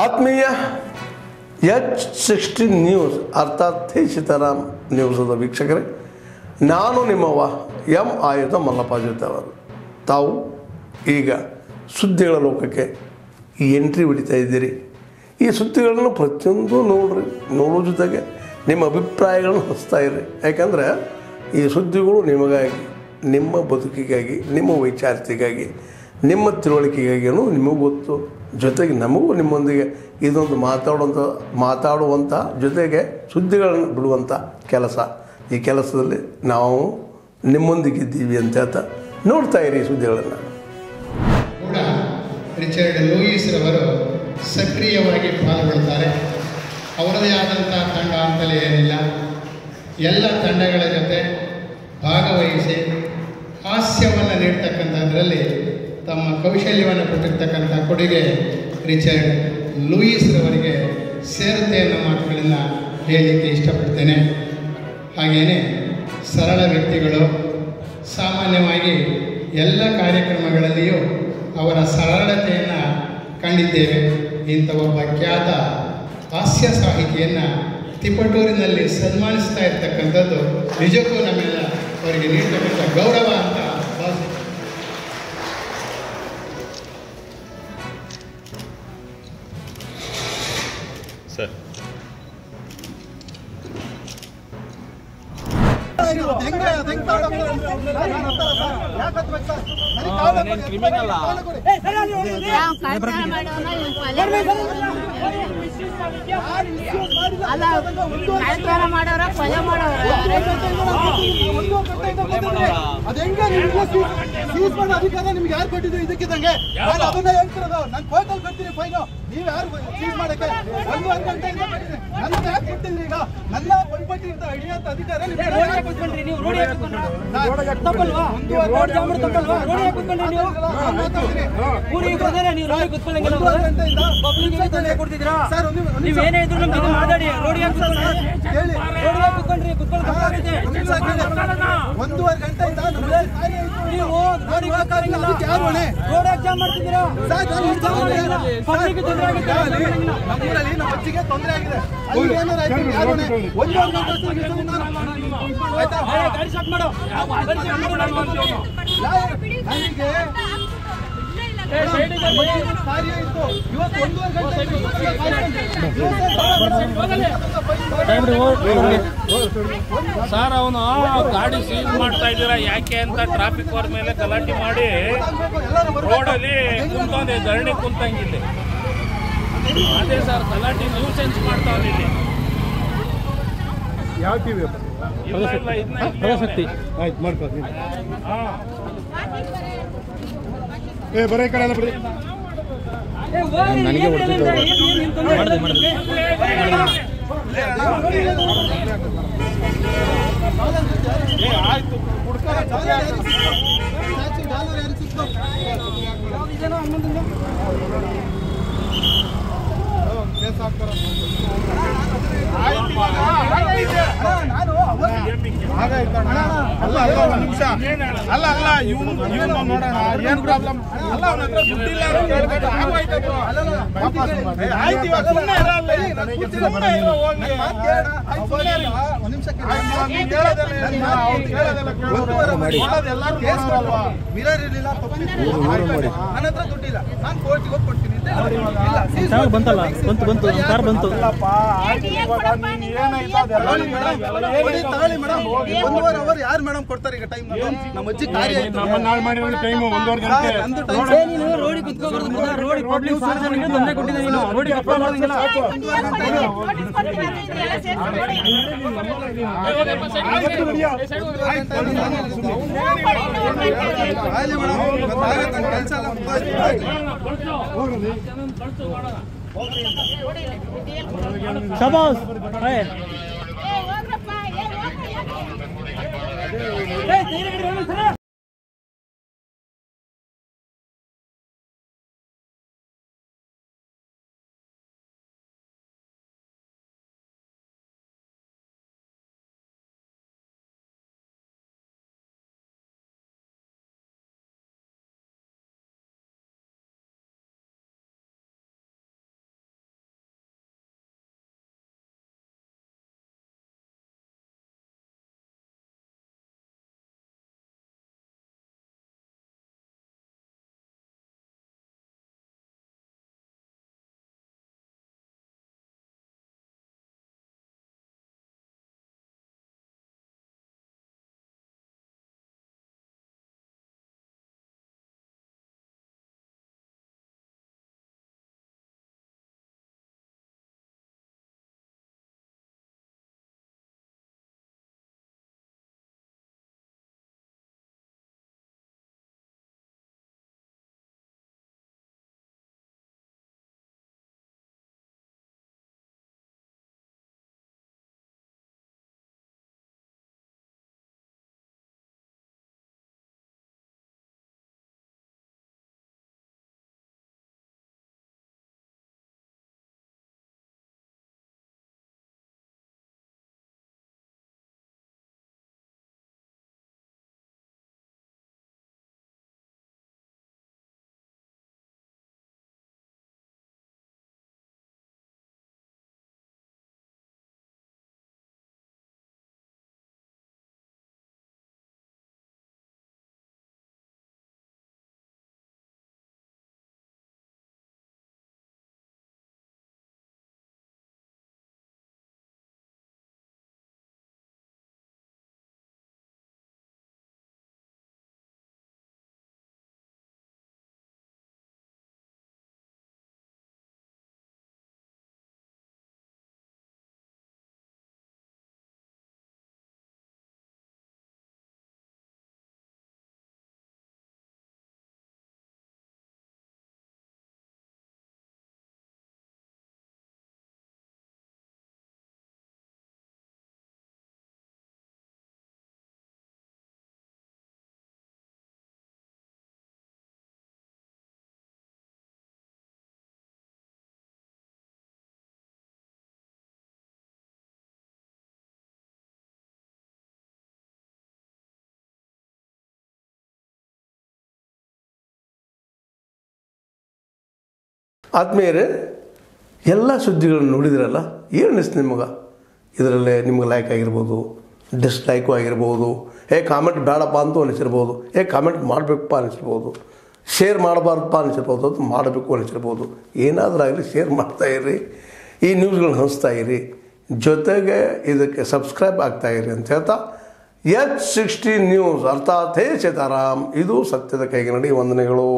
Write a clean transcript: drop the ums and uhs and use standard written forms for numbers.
ಆತ್ಮೀಯ H16 news ಅರ್ಥಾತ್ ಸೀತಾರಾಮ್ ನ್ಯೂಸದ ವೀಕ್ಷಕರೇ, ನಾನು ನಿಮ್ಮವ ಎಂ ಆಯುಧ ಮಲ್ಲಪ್ಪ ಜೊತೆವರು. ತಾವು ಈಗ ಸುದ್ದಿಗಳ ಲೋಕಕ್ಕೆ ಎಂಟ್ರಿ ಹೊಡಿತಾ ಇದ್ದೀರಿ. ಈ ಸುದ್ದಿಗಳನ್ನು ಪ್ರತಿಯೊಂದು ನೋಡೋ ಜೊತೆಗೆ ನಿಮ್ಮ ಅಭಿಪ್ರಾಯಗಳನ್ನು ಹಚ್ತಾ ಇರ್ರಿ. ಯಾಕಂದರೆ ಈ ಸುದ್ದಿಗಳು ನಿಮಗಾಗಿ, ನಿಮ್ಮ ಬದುಕಿಗಾಗಿ, ನಿಮ್ಮ ವೈಚಾರಿಕೆಗಾಗಿ, ನಿಮ್ಮ ತಿಳುವಳಿಕೆಗಾಗಿ ನಿಮಗೂ ಗೊತ್ತು. ಜೊತೆಗೆ ನಮಗೂ ನಿಮ್ಮೊಂದಿಗೆ ಇದೊಂದು ಮಾತಾಡುವಂಥ ಜೊತೆಗೆ ಸುದ್ದಿಗಳನ್ನು ಬಿಡುವಂಥ ಕೆಲಸ. ಈ ಕೆಲಸದಲ್ಲಿ ನಾವು ನಿಮ್ಮೊಂದಿಗಿದ್ದೀವಿ ಅಂತ ಹೇಳ್ತಾ ನೋಡ್ತಾ ಇರಿ ಸುದ್ದಿಗಳನ್ನು. ಕೂಡ ರಿಚರ್ಡ್ ಲೂಯಿಸ್ ರವರು ಸಕ್ರಿಯವಾಗಿ ಪಾಲ್ಗೊಳ್ತಾರೆ. ಅವರದೇ ಆದಂಥ ತಂಡ ಅಂತಲೇ ಏನಿಲ್ಲ, ಎಲ್ಲ ತಂಡಗಳ ಜೊತೆ ಭಾಗವಹಿಸಿ ಹಾಸ್ಯವನ್ನು ನೀಡ್ತಕ್ಕಂಥದ್ರಲ್ಲಿ ತಮ್ಮ ಕೌಶಲ್ಯವನ್ನು ಕೊಟ್ಟಿರ್ತಕ್ಕಂಥ ಕೊಡುಗೆ ರಿಚರ್ಡ್ ಲೂಯಿಸ್ ರವರಿಗೆ ಸೇರುತ್ತೆ ಅನ್ನೋ ಮಾತುಗಳನ್ನು ಹೇಳಲಿಕ್ಕೆ ಇಷ್ಟಪಡ್ತೇನೆ. ಹಾಗೆಯೇ ಸರಳ ವ್ಯಕ್ತಿಗಳು, ಸಾಮಾನ್ಯವಾಗಿ ಎಲ್ಲ ಕಾರ್ಯಕ್ರಮಗಳಲ್ಲಿಯೂ ಅವರ ಸರಳತೆಯನ್ನು ಕಂಡಿದ್ದೇವೆ. ಇಂಥ ಒಬ್ಬ ಖ್ಯಾತ ಹಾಸ್ಯ ಸಾಹಿತಿಯನ್ನು ತಿಪಟೂರಿನಲ್ಲಿ ಸನ್ಮಾನಿಸ್ತಾ ಇರ್ತಕ್ಕಂಥದ್ದು ನಿಜಕ್ಕೂ ನಮ್ಮೆಲ್ಲ ಅವರಿಗೆ ನೀಡತಕ್ಕಂಥ ಗೌರವ ಅಂತ ಭಾವಿಸ್ತೀನಿ. ಸರ್ ಅಧಿಕಾರ ನಿಮ್ಗೆ ಯಾರು ಕೊಟ್ಟಿದ್ರು? ಇದಕ್ಕಿದ್ದಂಗೆ ನಾನು ಅದನ್ನ ಹೇಳ್ತಿರೋದು. ನಾನು ಕೋರ್ಟಲ್ಲಿ ಕೊಡ್ತೀನಿ ಫೈನು. ನೀವು ಯಾರು ಸೀಸ್ ಮಾಡಕ್ಕೆ 1 ಗಂಟೆಯಿಂದ ನನ್ನ ಯಾಕೆ ಕೊಟ್ಟಿದ್ರಿ? ಈಗ ನನ್ನ ಒಳಪಟ್ಟಿ ಅಂತ ಹಿಡಿಯಂತ ಅಧಿಕಾರ ನೀವೇನೇ ಇದ್ರು ನಮ್ಗೆ ಮಾತಾಡಿ. ರೋಡ್ 1.5 ಗಂಟೆಯಿಂದ ನೀವು ಜಾಮ್ ಮಾಡ್ತಿದ್ದೀರಾ? ನಮ್ಮೂರಲ್ಲಿ ನಮ್ಮ ಅಜ್ಜಿಗೆ ತೊಂದರೆ ಆಗಿದೆ. ಅಲ್ಲಿ ಏನಾರು 1 ಗಾಡಿ ಸ್ಟಾರ್ಟ್ ಮಾಡು. ಕಾರ್ಯ ಇತ್ತು. ಇವತ್ತು 1.5 ಗಂಟೆ ಸರ್, ಅವನು ಗಾಡಿ ಸೀಸ್ ಮಾಡ್ತಾ ಇದ್ದೀರಾ ಯಾಕೆ ಅಂತ ಟ್ರಾಫಿಕ್ ಅವ್ರ ಮೇಲೆ ಗಲಾಟೆ ಮಾಡಿ ರೋಡಲ್ಲಿ ಕುಂತವ್ನೆ, ಧರಣಿ ಕುಂತಂಗಿಲ್ಲಿ. ಅದೇ ಸರ್, ಗಲಾಟೆ ನ್ಯೂಸೆನ್ಸ್ ಮಾಡ್ತಾವ್ನೆ ಇಲ್ಲಿ. ಯಾವ ಟಿವಿ ಪ್ರಸಕ್ತಿ ಆಯ್ತು ಮಾಡ್ಕೊಳ್ಳಿ. ಬರೀ ಕಡೆ ಎಲ್ಲ ಬಿಡಿ. ನನಗೆ ಆಯ್ತು ಅಲ್ಲ ಇವನು ನೋಡೋಣ ಏನ್ ಪ್ರಾಬ್ಲಮ್. ಅಲ್ಲ ಅವನ ಹತ್ರ ದುಡ್ಡಿಲ್ಲ ಮಿರರ್ ಇರಲಿಲ್ಲ, ನನ್ನ ಹತ್ರ ದುಡ್ಡಿಲ್ಲ, ನಾನು ಕೋರ್ಟಿಗೆ ಹೋಗಿ ಕೊಡ್ತೀನಿ. ಬಂತಲ್ಲ, ಬಂತು ಕಾರ್ ಬಂತು. ತಗೊಳ್ಳಿ ಮೇಡಮ್, 1.5 ಅವರ್ ಯಾರು ಮೇಡಮ್ ಕೊಡ್ತಾರೆ ಈಗ ಟೈಮ್? ನಮ್ಮ ಅಜ್ಜಿ ಕಾರ್ಯ ಟೈಮ್ 1.5 ಗಂಟೆ. ನೀನು ರೋಡಿಗೆ ಕುತ್ಕೋಬಾರ್ದು. ರೋಡಿ ಪಬ್ಲಿಕ್ ಸಾರ್ವಜನಿಕರಿಗೆ ತೊಂದರೆ ಕೊಟ್ಟಿದ್ದೆ. ನೀನು ರೋಡಿಗೆ ಕುತ್ಕೊಳ್ಳೋದಿಲ್ಲ. ಶಬಾಸ್. ಆದ್ಮೇಲೆ ಎಲ್ಲ ಸುದ್ದಿಗಳನ್ನು ನೋಡಿದ್ರಲ್ಲ, ಏನು ಅನಿಸ್ತು ನಿಮಗೆ? ಇದರಲ್ಲೇ ನಿಮ್ಗೆ ಲೈಕ್ ಆಗಿರ್ಬೋದು, ಡಿಸ್ಲೈಕು ಆಗಿರ್ಬೋದು, ಕಾಮೆಂಟ್ ಬೇಡಪ್ಪ ಅಂತೂ ಅನಿಸಿರ್ಬೋದು, ಕಾಮೆಂಟ್ ಮಾಡಬೇಕಪ್ಪ ಅನಿಸಿರ್ಬೋದು, ಶೇರ್ ಮಾಡಬಾರ್ದಪ್ಪ ಅನಿಸಿರ್ಬೋದು, ಅದು ಮಾಡಬೇಕು ಅನಿಸಿರ್ಬೋದು. ಏನಾದರೂ ಆಗಲಿ ಶೇರ್ ಮಾಡ್ತಾಯಿರಿ, ಈ ನ್ಯೂಸ್ಗಳನ್ನ ಹಂಚ್ತಾ ಇರಿ, ಜೊತೆಗೆ ಇದಕ್ಕೆ ಸಬ್ಸ್ಕ್ರೈಬ್ ಆಗ್ತಾಯಿರಿ ಅಂತ ಹೇಳ್ತಾ H16 ನ್ಯೂಸ್ ಅರ್ಥಾತ್ ಹೇ ಸೀತಾರಾಮ್, ಇದು ಸತ್ಯದ ಕೈಗೆ ನಡಿ. ವಂದನೆಗಳು.